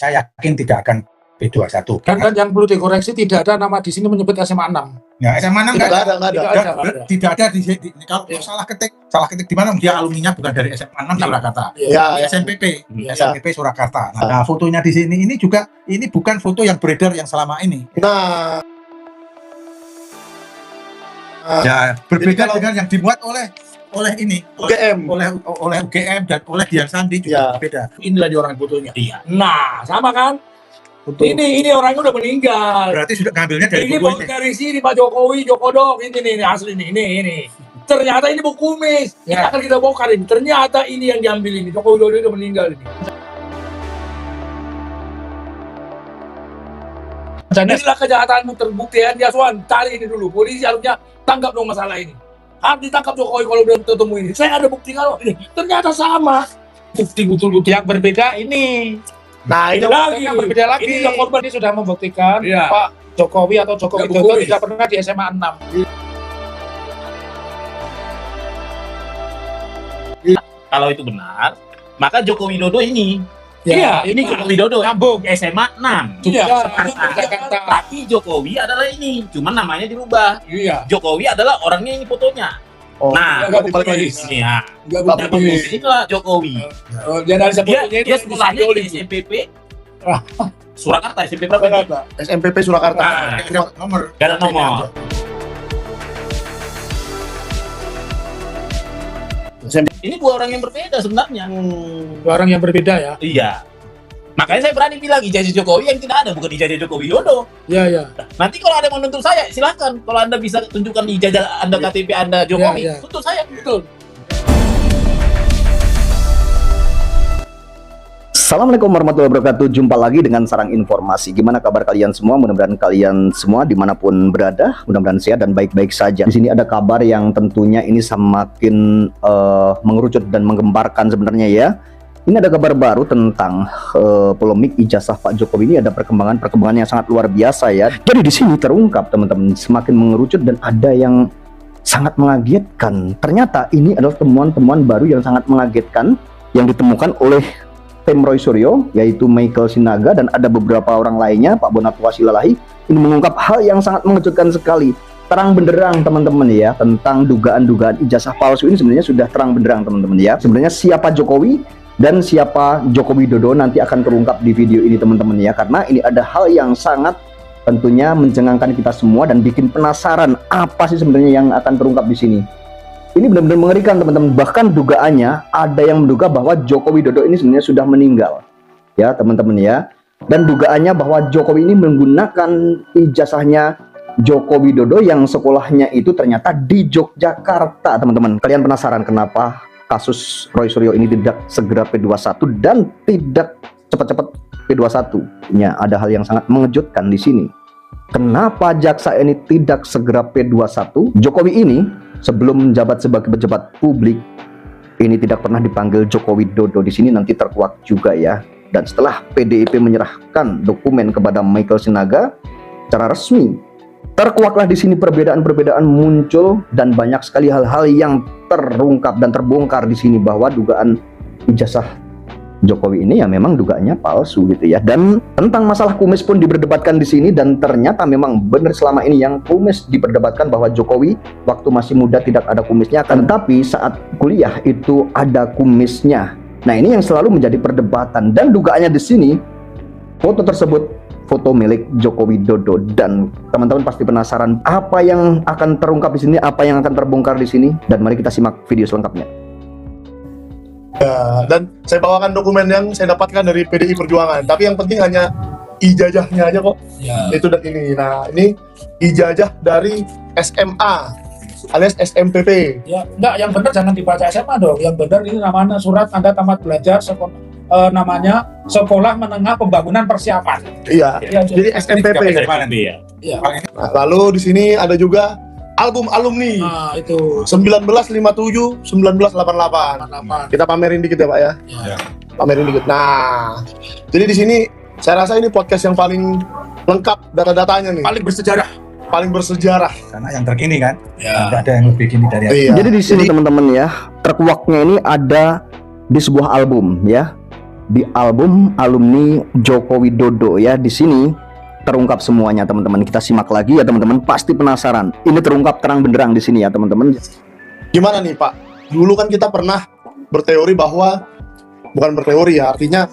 saya yakin tidak akan B21. Dan yang perlu dikoreksi, tidak ada nama di sini menyebut SMA 6. Ya, SMA 6 Tidak ada. tidak ada di kalau salah ketik di mana dia alumninya bukan dari SMA 6 Surakarta. Ya. SMPP Surakarta. Nah, fotonya di sini ini juga ini bukan foto yang beredar yang selama ini. Nah, Ya, berbeda kalau- dengan yang dimuat oleh ini UGM. oleh UGM dan oleh Dian Sandi juga berbeda. Inilah dia orang fotonya. Iya. Nah, sama kan? Betul. Ini orangnya udah meninggal. Berarti sudah ngambilnya dari Ini foto mau ini. dari sini Pak Jokowi, Jokodok, ini asli ini. Ternyata ini buku kumis. Ini akan kita bongkar ini. Ternyata ini yang diambil ini. Jokowi Dodo udah meninggal ini. Dan inilah kejahatanmu terbukti ya, Aswan. Cari ini dulu. Polisi harusnya tangkap dong masalah ini. Harus ditangkap Jokowi kalau belum ketemu ini. Saya ada bukti kalau ini. Ternyata sama. Bukti betul-betul. Yang berbeda ini. Nah, ini lagi. Yang berbeda lagi. Ini Ini korban ini sudah membuktikan Iya. Pak Jokowi atau Jokowi Nggak Dodo kumis. tidak pernah di SMA 6. Kalau itu benar, maka Joko Widodo ini. Iya, Ini Joko Widodo nyambung. SMA 6. Iya. Jakarta. Tapi Jokowi adalah ini, cuman namanya dirubah. Iya. Jokowi adalah orangnya ini fotonya. Oh, Nah, nggak balik lagi. ya. Enggak Nggak bukti. Inilah Jokowi. Dia dari Dia, sebelumnya dia sekolahnya di SMPP Surakarta, SMP berapa? SMPP Surakarta. Nah, Nomor. Gak ada nomor. Ini dua orang yang berbeda sebenarnya. Dua orang yang berbeda ya. Iya. Makanya saya berani bilang ijazah Jokowi yang tidak ada, bukan ijazah Joko Widodo. Iya, iya. Nanti kalau ada yang menuntut saya, silakan. Kalau Anda bisa tunjukkan ijazah Anda, KTP Anda Jokowi, Iya. tuntut saya. Betul. Assalamualaikum warahmatullahi wabarakatuh. Jumpa lagi dengan Sarang Informasi. Gimana kabar kalian semua? Mudah-mudahan kalian semua dimanapun berada, mudah-mudahan sehat dan baik-baik saja. Di sini ada kabar yang tentunya ini semakin mengerucut dan menggemparkan sebenarnya ya. Ini ada kabar baru tentang polemik ijazah Pak Jokowi. Ini ada perkembangan yang sangat luar biasa ya. Jadi di sini terungkap teman-teman, semakin mengerucut dan ada yang sangat mengagetkan. Ternyata ini adalah temuan-temuan baru yang sangat mengagetkan yang ditemukan oleh tim Roy Suryo, yaitu Michael Sinaga dan ada beberapa orang lainnya, Pak Bonatwa Silalahi. Ini mengungkap hal yang sangat mengejutkan sekali. Terang benderang teman-teman ya, tentang dugaan-dugaan ijazah palsu ini sebenarnya sudah terang benderang teman-teman ya. Sebenarnya siapa Jokowi dan siapa Joko Widodo nanti akan terungkap di video ini teman-teman ya, karena ini ada hal yang sangat tentunya mencengangkan kita semua dan bikin penasaran apa sih sebenarnya yang akan terungkap di sini. Ini benar-benar mengerikan teman-teman. Bahkan dugaannya ada yang menduga bahwa Joko Widodo ini sebenarnya sudah meninggal ya teman-teman ya. Dan dugaannya bahwa Jokowi ini menggunakan ijazahnya Joko Widodo yang sekolahnya itu ternyata di Yogyakarta teman-teman. Kalian penasaran kenapa kasus Roy Suryo ini tidak segera P21 dan tidak cepat-cepat P21? Ya, ada hal yang sangat mengejutkan di sini. Kenapa jaksa ini tidak segera P21? Jokowi ini sebelum menjabat sebagai pejabat publik ini tidak pernah dipanggil Joko Widodo. Di sini nanti terkuak juga ya. Dan setelah PDIP menyerahkan dokumen kepada Michael Sinaga secara resmi, terkuaklah di sini perbedaan-perbedaan muncul dan banyak sekali hal-hal yang terungkap dan terbongkar di sini bahwa dugaan ijazah Jokowi ini ya memang dugaannya palsu gitu ya. Dan tentang masalah kumis pun diperdebatkan di sini dan ternyata memang benar selama ini yang kumis diperdebatkan bahwa Jokowi waktu masih muda tidak ada kumisnya, tetapi saat kuliah itu ada kumisnya. Nah, ini yang selalu menjadi perdebatan dan dugaannya di sini foto tersebut foto milik Joko Widodo. Dan teman-teman pasti penasaran apa yang akan terungkap di sini, apa yang akan terbongkar di sini, dan mari kita simak video selengkapnya. Ya, dan saya bawakan dokumen yang saya dapatkan dari PDI Perjuangan. Tapi yang penting hanya ijazahnya aja kok. Ya. Itu dan ini. Nah, ini ijazah dari SMA alias SMPP. Ya, enggak, yang benar jangan dibaca SMA dong. Yang benar ini namanya surat Anda tamat belajar namanya Sekolah Menengah Pembangunan Persiapan. Iya. Ya, Jadi SMPP. Iya. ya. Nah, lalu di sini ada juga album alumni Nah, itu 1957 1988. Kita pamerin dikit ya, Pak ya. ya. Pamerin dikit. Nah, jadi di sini saya rasa ini podcast yang paling lengkap data-datanya nih. Paling bersejarah. Paling bersejarah. Karena yang terkini kan. Ya. Tidak ada yang lebih gini dari aku. Iya. Jadi di sini teman-teman ya, terkuaknya ini ada di sebuah album ya. di album alumni Joko Widodo ya. Di sini terungkap semuanya teman-teman. Kita simak lagi ya teman-teman, pasti penasaran. Ini terungkap terang benderang di sini ya teman-teman. Gimana nih Pak? Dulu kan kita pernah berteori bahwa, bukan berteori ya, artinya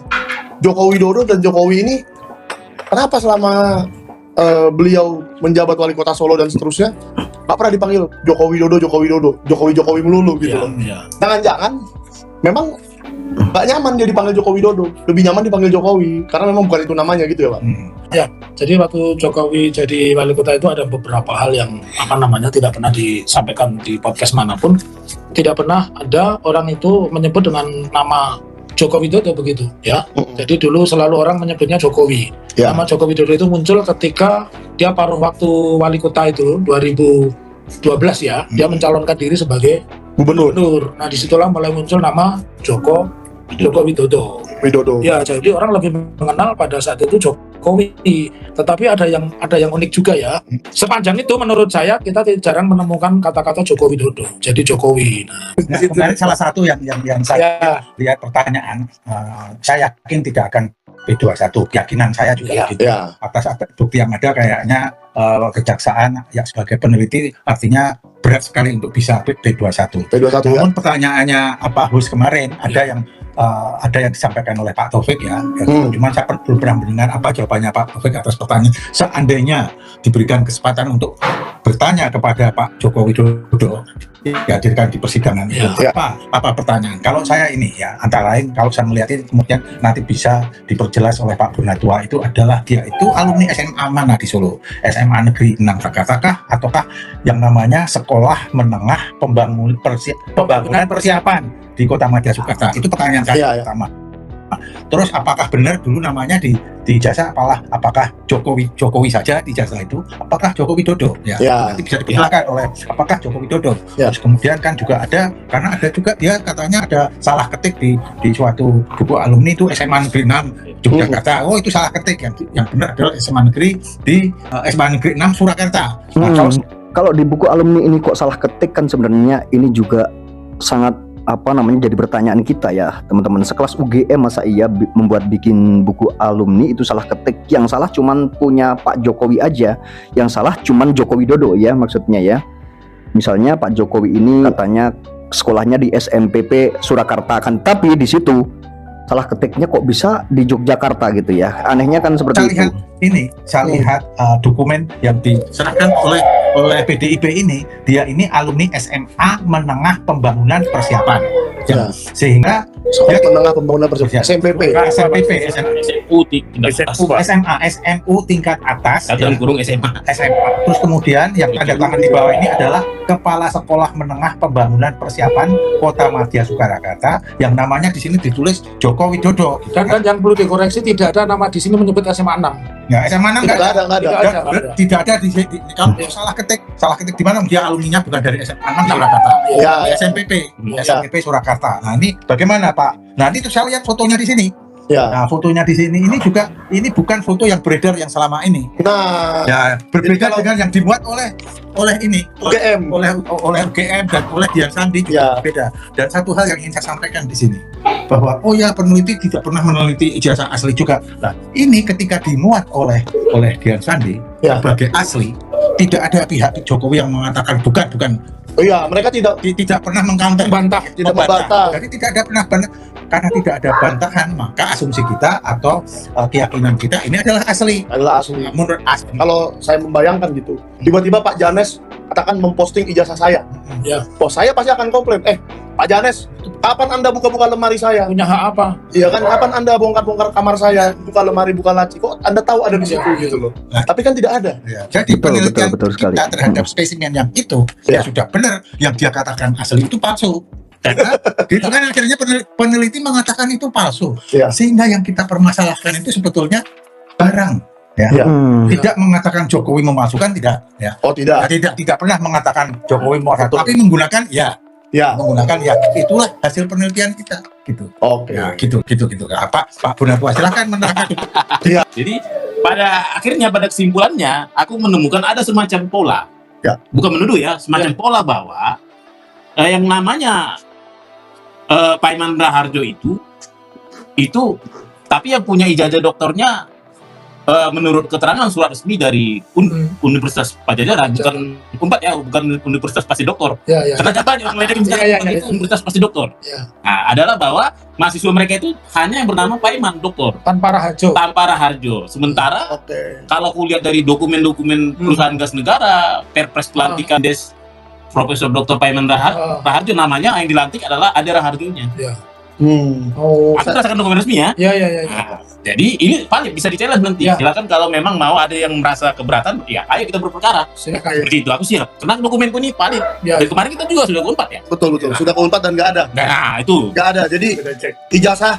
Joko Widodo dan Jokowi ini kenapa selama beliau menjabat wali kota Solo dan seterusnya nggak pernah dipanggil Joko Widodo, Jokowi melulu gitu loh. Jangan-jangan memang nggak nyaman dia dipanggil Joko Widodo, lebih nyaman dipanggil Jokowi karena memang bukan itu namanya gitu ya Pak. Jadi waktu Jokowi jadi wali kota itu ada beberapa hal yang tidak pernah disampaikan di podcast manapun. Tidak pernah ada orang itu menyebut dengan nama Joko Widodo begitu ya. Jadi dulu selalu orang menyebutnya Jokowi. Nama Joko Widodo itu muncul ketika dia paruh waktu wali kota itu 2012 ya. Dia mencalonkan diri sebagai gubernur. Nah disitulah mulai muncul nama Joko Widodo. Ya, jadi orang lebih mengenal pada saat itu Jokowi. Tetapi ada yang unik juga ya. Sepanjang itu menurut saya kita jarang menemukan kata-kata Joko Widodo. Jadi Jokowi. Nah, kemarin salah satu yang saya lihat pertanyaan, saya yakin tidak akan P21. Keyakinan saya juga gitu. Atas bukti yang ada kayaknya kejaksaan ya sebagai peneliti artinya berat sekali untuk bisa P21. Namun pertanyaannya Pak Hus kemarin ada yang disampaikan oleh Pak Taufik ya. Cuman saya belum pernah mendengar apa jawabannya Pak Taufik atas pertanyaan. Seandainya diberikan kesempatan untuk bertanya kepada Pak Joko Widodo dihadirkan di persidangan itu, apa pertanyaan? Kalau saya ini ya, antara lain kalau saya melihat ini kemudian nanti bisa diperjelas oleh Pak Burnatua, itu adalah dia itu alumni SMA mana di Solo? SMA Negeri 6 Jakarta kah? Ataukah yang namanya Sekolah Menengah Pembangunan Persiapan di Kota Madya Soekarta? Itu pertanyaan saya pertama. Terus apakah benar dulu namanya di ijazah apakah Jokowi saja di ijazah itu? Apakah Joko Widodo? Nanti bisa dipersilakan oleh apakah Joko Widodo. Terus kemudian kan juga ada, karena ada juga dia katanya ada salah ketik di suatu buku alumni itu SMA Negeri 6 Yogyakarta. Oh itu salah ketik, yang benar adalah SMA Negeri di SMA Negeri 6 Surakarta. Kalau di buku alumni ini kok salah ketik, kan sebenarnya ini juga sangat jadi pertanyaan kita ya teman-teman. Sekelas UGM masa iya bikin buku alumni itu salah ketik? Yang salah cuman punya Pak Jokowi aja, yang salah cuman Joko Widodo ya maksudnya ya. Misalnya Pak Jokowi ini katanya sekolahnya di SMPP Surakarta kan, tapi di situ salah ketiknya kok bisa di Yogyakarta gitu ya. Anehnya kan seperti itu. Saya lihat dokumen yang diserahkan oleh PDIP ini, dia ini alumni SMA Menengah Pembangunan Persiapan. Sehingga Sekolah Menengah Pembangunan Persiapan SMPP. SMU tingkat atas. SMA. Terus kemudian yang tanda tangan di bawah ini adalah Kepala Sekolah Menengah Pembangunan Persiapan Kota Madya Soekarta, yang namanya di sini ditulis Joko Widodo. Dan yang perlu dikoreksi, tidak ada nama di sini menyebut SMA 6. Ya, SMA 6 nggak ada. Tidak ada di kalau salah ketik di mana dia alumninya bukan dari SMA 6 Surakarta. SMPP Surakarta. Nah, ini bagaimana, Pak? Nah, itu saya lihat fotonya di sini. Nah, fotonya di sini ini juga bukan foto yang beredar yang selama ini. Berbeda dengan yang dibuat oleh UGM dan oleh Dian Sandi juga berbeda. Dan satu hal yang ingin saya sampaikan di sini, bahwa peneliti tidak pernah meneliti ijazah asli juga. Nah, ini ketika dimuat oleh Dian Sandi sebagai asli, tidak ada pihak Jokowi yang mengatakan bukan. Mereka tidak pernah mengcounter, tidak membantah. Jadi tidak ada pernah bantah. Karena tidak ada bantahan, maka asumsi kita atau keyakinan kita ini adalah asli. Menurut asli. Kalau saya membayangkan gitu, tiba-tiba Pak Janes katakan memposting ijazah saya. Saya pasti akan komplain. Pak Janes, kapan Anda buka-buka lemari saya? Punya hak apa? Iya kan, kapan Anda bongkar-bongkar kamar saya, buka lemari, buka laci? Kok Anda tahu ada di situ gitu loh? Tapi kan tidak ada. Jadi penelitian betul kita terhadap spesimen yang itu sudah benar, yang dia katakan asli itu palsu. Karena gitu kan akhirnya peneliti mengatakan itu palsu. Sehingga yang kita permasalahkan itu sebetulnya barang. Tidak mengatakan Jokowi memalsukan, tidak. Tidak pernah mengatakan Jokowi memalsukan, tapi menggunakan menggunakan itulah hasil penelitian kita gitu. Gitu. Pak Burnatua silakan menerangkan. Jadi pada kesimpulannya aku menemukan ada semacam pola. Bukan menuduh ya, semacam pola bahwa yang namanya Pak Imam Raharjo itu itu, tapi yang punya ijazah doktornya menurut keterangan surat resmi dari Universitas Pajajaran, bukan Unpad ya, bukan Universitas Pasti Doktor. Ya. Karena banyak orang lain yang itu Universitas Pasti Doktor. Ya. Nah, adalah bahwa mahasiswa mereka itu hanya yang bernama Paiman Doktor. Tanpa Raharjo. Sementara kalau aku lihat dari dokumen-dokumen perusahaan gas negara, Perpres pelantikan Des Profesor Dr. Paiman Raharjo, namanya yang dilantik adalah ada Raharjonya. Ya. Aku berdasarkan dokumen resmi ya. Ya. Nah, jadi ini paling bisa di-challenge nanti. Ya. Silakan kalau memang mau ada yang merasa keberatan, ya ayo kita berperkara. Silakan. Seperti itu, aku siap. Karena dokumenku ini valid. Ya. Dari kemarin kita juga sudah ke-4 ya. Betul. Sudah ke-4 dan nggak ada. Nah, itu. Nggak ada. Jadi ijazah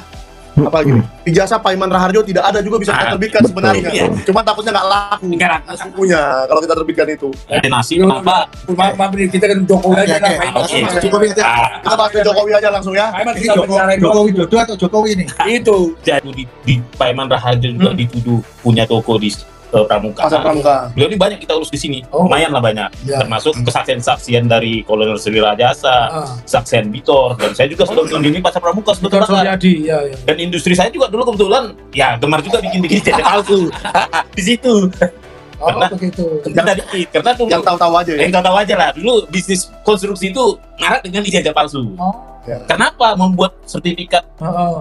apa gini? Ijazah Paiman Raharjo tidak ada juga bisa kita terbitkan sebenarnya. Iya. Cuma takutnya nggak laku. Nggak Punya kalau kita terbitkan itu. Nasi kenapa? Maaf nih, kita kan Jokowi aja lah. Oke. Jokowi aja. Kita bahas ke Jokowi aja langsung ya. Paiman Ini tinggal bicarain Jokowi Dodo atau Jokowi ini? itu. Jadi di Paiman Raharjo juga dituduh punya toko di Pramuka. Pasar Pramuka. Beliau ini banyak kita urus di sini. Oh. Lumayan lah banyak. Ya. Termasuk kesaksian-saksian dari Kolonel Sri Rajasa, saksian Bitor, dan saya juga sudah mengunjungi Pasar Pramuka Betul sebentar. Suryadi. Ya. Dan industri saya juga dulu kebetulan ya gemar juga bikin cetak palsu di situ. Begitu. Karena dulu Yang tahu-tahu aja ya. yang tahu aja lah, dulu bisnis konstruksi itu ngarak dengan ijazah palsu. Ya. Kenapa membuat sertifikat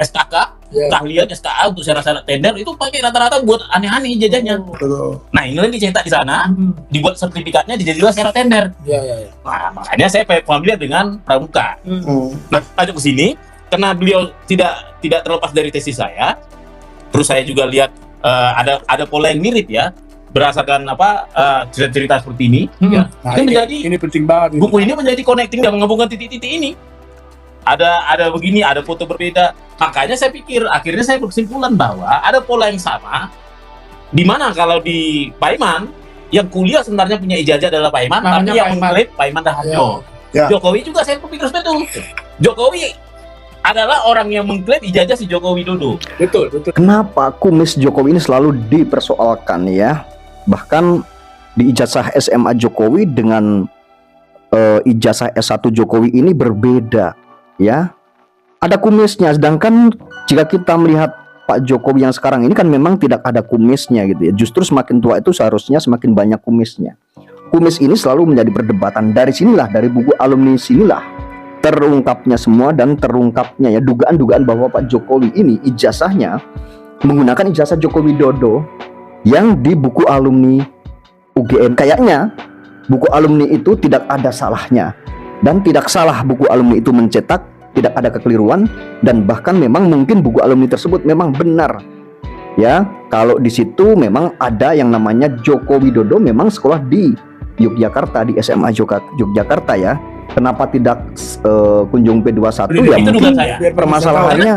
SKK, Ya. keahlian SKA untuk syarat-syarat tender itu pakai rata-rata buat aneh-aneh ijazahnya. Betul. Nah, ini dicetak di sana, dibuat sertifikatnya dijadikan syarat tender. Ya. Nah, makanya saya familiar dengan Pramuka. Nah, lanjut ke sini, karena beliau tidak terlepas dari tesis saya. Terus saya juga lihat ada pola yang mirip ya, berdasarkan cerita-cerita seperti ini. Ya. Nah, ini penting banget. Buku ini menjadi connecting dan menghubungkan titik-titik ini. Ada begini, ada foto berbeda. Makanya saya pikir, akhirnya saya berkesimpulan bahwa ada pola yang sama. Di mana kalau di Paiman, yang kuliah sebenarnya punya ijazah adalah Paiman, Namanya tapi yang Paiman. mengklaim Paiman Raharjo. Ya. Jokowi juga saya berpikir seperti itu. Jokowi adalah orang yang mengklaim ijazah si Jokowi Dodo. Betul. Kenapa kumis Jokowi ini selalu dipersoalkan ya? Bahkan di ijazah SMA Jokowi dengan ijazah S1 Jokowi ini berbeda ya. Ada kumisnya, sedangkan jika kita melihat Pak Jokowi yang sekarang ini kan memang tidak ada kumisnya gitu ya. Justru semakin tua itu seharusnya semakin banyak kumisnya. Kumis ini selalu menjadi perdebatan. Dari sinilah, dari buku alumni sinilah terungkapnya semua dan terungkapnya ya dugaan-dugaan bahwa Pak Jokowi ini ijazahnya menggunakan ijazah Joko Widodo yang di buku alumni UGM. Kayaknya buku alumni itu tidak ada salahnya, dan tidak salah buku alumni itu mencetak, tidak ada kekeliruan, dan bahkan memang mungkin buku alumni tersebut memang benar ya. Kalau di situ memang ada yang namanya Joko Widodo memang sekolah di Yogyakarta, di SMA Yogyakarta ya. Kenapa tidak kunjung P21 ya? Itu Mungkin dugaan saya. permasalahannya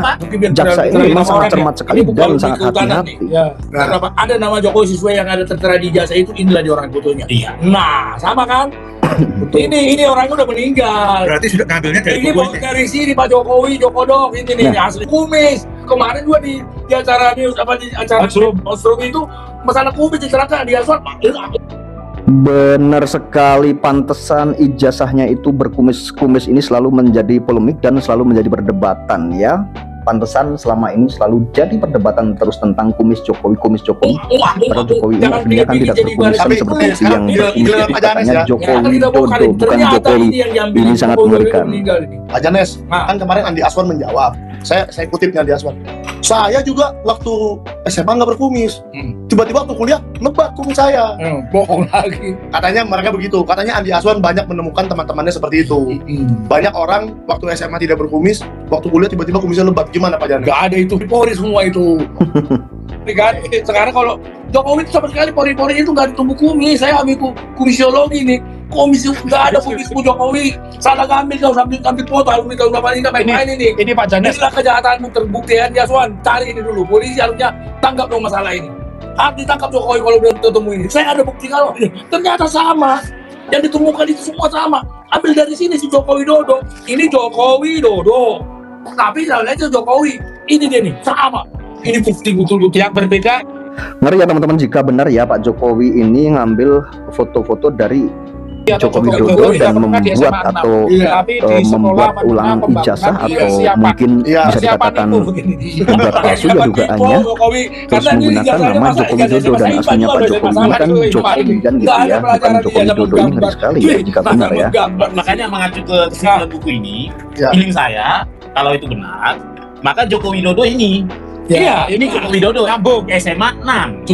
jaksa ini memang sangat cermat sekali dan sangat hati-hati. Ya. Kenapa ada nama Jokowi sesuai yang ada tertera di ijazah itu, inilah di orang fotonya. Iya. Nah, sama kan? Ini orangnya udah meninggal. Berarti sudah ngambilnya dari Ini buku mau ini. dari sini Pak Jokowi, Jokodok, ini asli kumis. Kemarin juga di acara news di acara Ostrom itu masalah kumis dicerahkan di Aswan. Benar sekali, pantesan ijazahnya itu berkumis-kumis ini selalu menjadi polemik dan selalu menjadi perdebatan ya. Pantesan selama ini selalu jadi perdebatan terus tentang kumis Jokowi. Padahal Jokowi ini aslinya kan tidak berkumisan seperti yang berkumis itu katanya Jokowi Dodo, bukan Jokowi. Ini sangat mengerikan. Pak Janes, kan kemarin Andi Aswan menjawab. Saya kutipnya Andi Aswan. Saya juga waktu SMA nggak berkumis. Tiba-tiba waktu kuliah lebat kumis saya. Bohong lagi. Katanya mereka begitu. Katanya Andi Aswan banyak menemukan teman-temannya seperti itu. Banyak orang waktu SMA tidak berkumis, waktu kuliah tiba-tiba kumisnya lebat. Gimana Pak Janes? Gak ada itu, pori semua itu. Kan? Sekarang kalau Jokowi itu sama sekali pori-pori itu nggak ditumbuh kumis. Saya ambil kumisiologi nih. Kumis nggak ada kumis Jokowi. Salah ngambil kau sambil foto alumni tahun berapa ini main ini. Ini Pak Janes. Inilah kejahatanmu terbukti ya, Aswan. Cari ini dulu. Polisi harusnya tanggap dong masalah ini. Harus ditangkap Jokowi kalau belum ketemu ini. Saya ada bukti kalau ternyata sama. Yang ditemukan itu semua sama. Ambil dari sini si Jokowi Dodo. Ini Jokowi Dodo. Tapi saya lihat Jokowi. Ini dia nih sama. Ini bukti betul-betul yang berbeda. Ngeri ya teman-teman jika benar ya Pak Jokowi ini ngambil foto-foto dari Joko Widodo dan membuat atau membuat ulang ijazah atau mungkin bisa dikatakan membuat palsu ya dugaannya, terus menggunakan nama Joko Widodo dan aslinya Pak Jokowi ini kan Jokowi kan gitu ya, bukan Joko Widodo. Ini ngeri sekali ya jika benar ya. Makanya mengacu ke kesimpulan buku ini, feeling saya kalau itu benar, maka Joko Widodo ini ini Joko Widodo nyambung SMA 6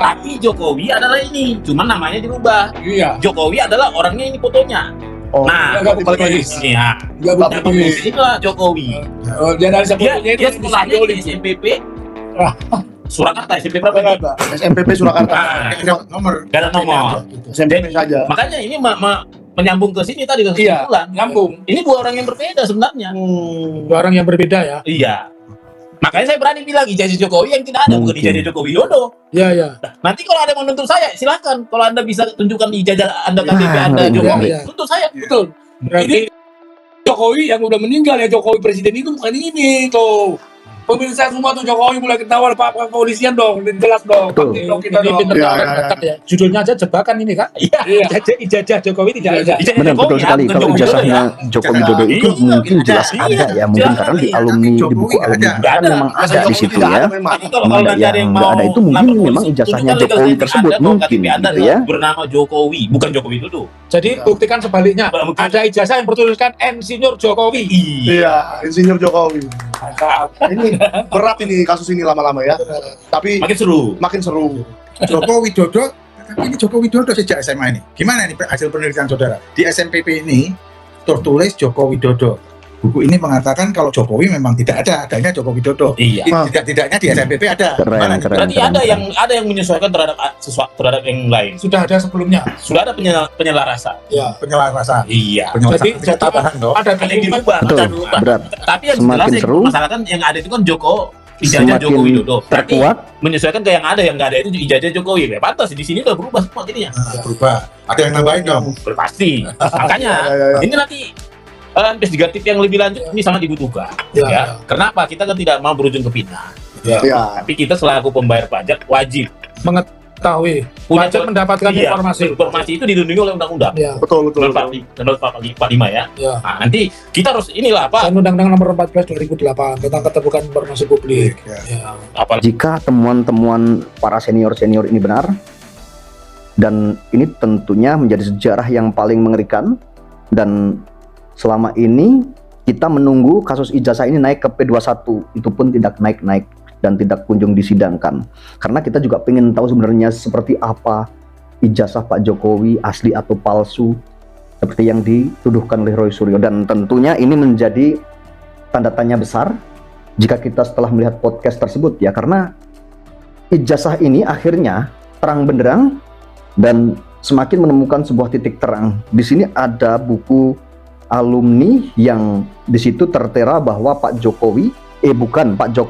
tapi Jokowi adalah ini, cuman namanya dirubah. Jokowi adalah orangnya, ini fotonya. Balik lagi. Iya. Itulah Jokowi. Dia sekolahnya di SMPP Surakarta, SMP berapa? SMPP Surakarta. Nomor. Gak ada nomor. SMPP saja. Makanya ini menyambung ke sini tadi ke kesimpulan. Nyambung. Ini dua orang yang berbeda sebenarnya. Dua orang yang berbeda ya. Iya. Makanya saya berani bilang ijazah Jokowi yang tidak ada, bukan ijazah Joko Widodo. Iya. Nanti kalau ada yang menuntut saya, silakan. Kalau Anda bisa tunjukkan ijazah Anda KTP Anda Jokowi, tuntut saya. Betul. Ini Jokowi yang udah meninggal ya, Jokowi presiden itu bukan ini tuh. Pemirsa semua tuh Jokowi mulai ketawa, Pak kepolisian dong, jelas dong. Kita dong. Judulnya aja jebakan ini kan? Iya. Ijazah Jokowi tidak ada. Benar, betul sekali. Kalau ijazahnya Joko Widodo itu mungkin jelas ada ya, mungkin karena di alumni, di buku alumni kan memang ada di situ ya. Cuma ada yang nggak ada itu mungkin memang ijazahnya Jokowi tersebut mungkin gitu ya. Bernama Jokowi, bukan Joko Widodo. Jadi buktikan sebaliknya. Ada ijazah yang bertuliskan Insinyur Jokowi. Iya, Insinyur Jokowi. Ini berat ini kasus ini lama-lama ya. Tapi makin seru. Joko Widodo, ini Joko Widodo sejak SMA ini. Gimana nih hasil penelitian saudara? Di SMPP ini tertulis Joko Widodo. Buku ini mengatakan kalau Jokowi memang tidak ada, adanya Joko Widodo. Iya. Tidak-tidaknya di SMPP ada. Berarti ada yang menyesuaikan terhadap sesuatu terhadap yang lain. Sudah ada sebelumnya. Sudah ada penyelarasan. Ya. Penyelarasan. Iya. Jadi tambahan dong. ada yang dirubah. Berat. Tapi yang Semakin jelas seru. Masalah kan yang ada itu kan ijazah Joko Widodo. Berarti terkuat. menyesuaikan ke yang ada itu ijazah Jokowi. Ya pantas di sini udah berubah semua jadinya. Berubah. Ada yang nambahin dong. Pasti. Makanya ini nanti investigatif yang lebih lanjut ini sangat dibutuhkan. Ya. Kenapa? Kita kan tidak mau berujung ke fitnah. Tapi kita selaku pembayar pajak wajib mengetahui, wajib mendapatkan informasi. Informasi itu dilindungi oleh undang-undang. Betul. Menurut Pak 45 ya. Nah, nanti kita harus inilah Pak. Dan Undang-Undang Nomor 14 2008 tentang keterbukaan informasi publik. Jika temuan-temuan para senior-senior ini benar, dan ini tentunya menjadi sejarah yang paling mengerikan, dan selama ini kita menunggu kasus ijazah ini naik ke P21, itu pun tidak naik-naik dan tidak kunjung disidangkan. Karena kita juga ingin tahu sebenarnya seperti apa ijazah Pak Jokowi, asli atau palsu, seperti yang dituduhkan oleh Roy Suryo. Dan tentunya ini menjadi tanda tanya besar jika kita setelah melihat podcast tersebut ya, karena ijazah ini akhirnya terang benderang dan semakin menemukan sebuah titik terang. Di sini ada buku alumni yang di situ tertera bahwa Pak Joko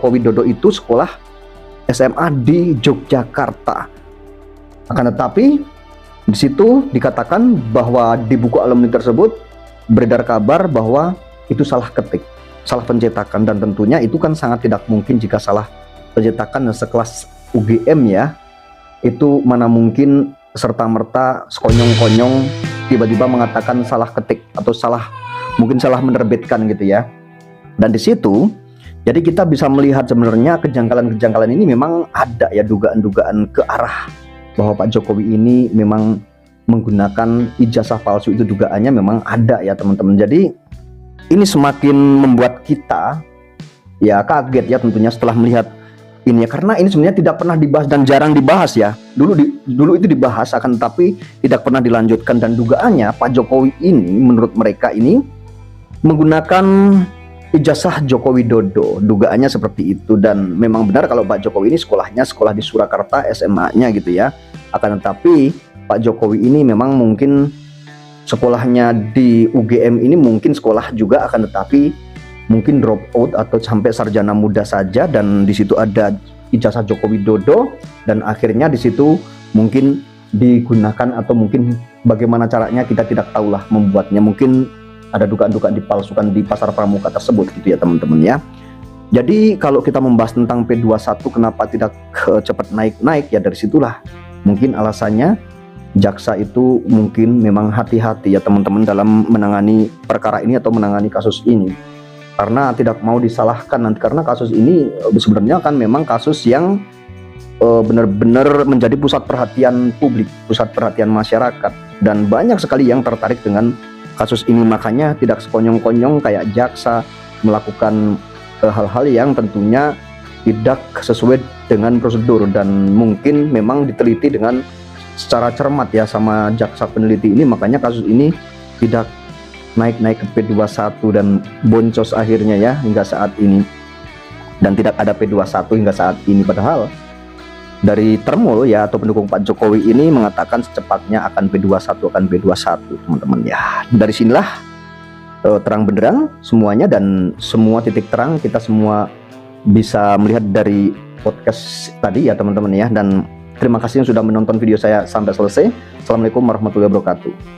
Widodo itu sekolah SMA di Yogyakarta. Akan tetapi di situ dikatakan bahwa di buku alumni tersebut beredar kabar bahwa itu salah ketik, salah pencetakan, dan tentunya itu kan sangat tidak mungkin jika salah pencetakan sekelas UGM ya. Itu mana mungkin serta-merta sekonyong-konyong tiba-tiba mengatakan salah ketik atau mungkin salah menerbitkan gitu ya. Dan di situ jadi kita bisa melihat sebenarnya kejanggalan-kejanggalan ini memang ada ya, dugaan-dugaan ke arah bahwa Pak Jokowi ini memang menggunakan ijazah palsu, itu dugaannya memang ada ya teman-teman. Jadi ini semakin membuat kita ya kaget ya tentunya setelah melihat ini ya, karena ini sebenarnya tidak pernah dibahas dan jarang dibahas ya. Dulu itu dibahas akan tetapi tidak pernah dilanjutkan, dan dugaannya Pak Jokowi ini menurut mereka ini menggunakan ijazah Joko Widodo. Dugaannya seperti itu, dan memang benar kalau Pak Jokowi ini sekolahnya sekolah di Surakarta, SMA-nya gitu ya. Akan tetapi Pak Jokowi ini memang mungkin sekolahnya di UGM ini mungkin sekolah juga, akan tetapi mungkin drop out atau sampai sarjana muda saja, dan di situ ada ijazah Joko Widodo, dan akhirnya di situ mungkin digunakan atau mungkin bagaimana caranya kita tidak tahulah membuatnya. Mungkin ada dugaan-dugaan dipalsukan di pasar pramuka tersebut gitu ya teman-teman ya. Jadi kalau kita membahas tentang P21 kenapa tidak cepat naik-naik ya, dari situlah mungkin alasannya jaksa itu mungkin memang hati-hati ya teman-teman dalam menangani perkara ini atau menangani kasus ini, karena tidak mau disalahkan nanti, karena kasus ini sebenarnya kan memang kasus yang benar-benar menjadi pusat perhatian publik, pusat perhatian masyarakat, dan banyak sekali yang tertarik dengan kasus ini. Makanya tidak sekonyong-konyong kayak jaksa melakukan hal-hal yang tentunya tidak sesuai dengan prosedur, dan mungkin memang diteliti dengan secara cermat ya sama jaksa peneliti ini. Makanya kasus ini tidak naik-naik ke P21 dan boncos akhirnya ya hingga saat ini, dan tidak ada P21 hingga saat ini. Padahal dari Termul ya atau pendukung Pak Jokowi ini mengatakan secepatnya akan P21 teman-teman ya. Dari sinilah terang benderang semuanya, dan semua titik terang kita semua bisa melihat dari podcast tadi ya teman-teman ya. Dan terima kasih yang sudah menonton video saya sampai selesai. Assalamualaikum warahmatullahi wabarakatuh.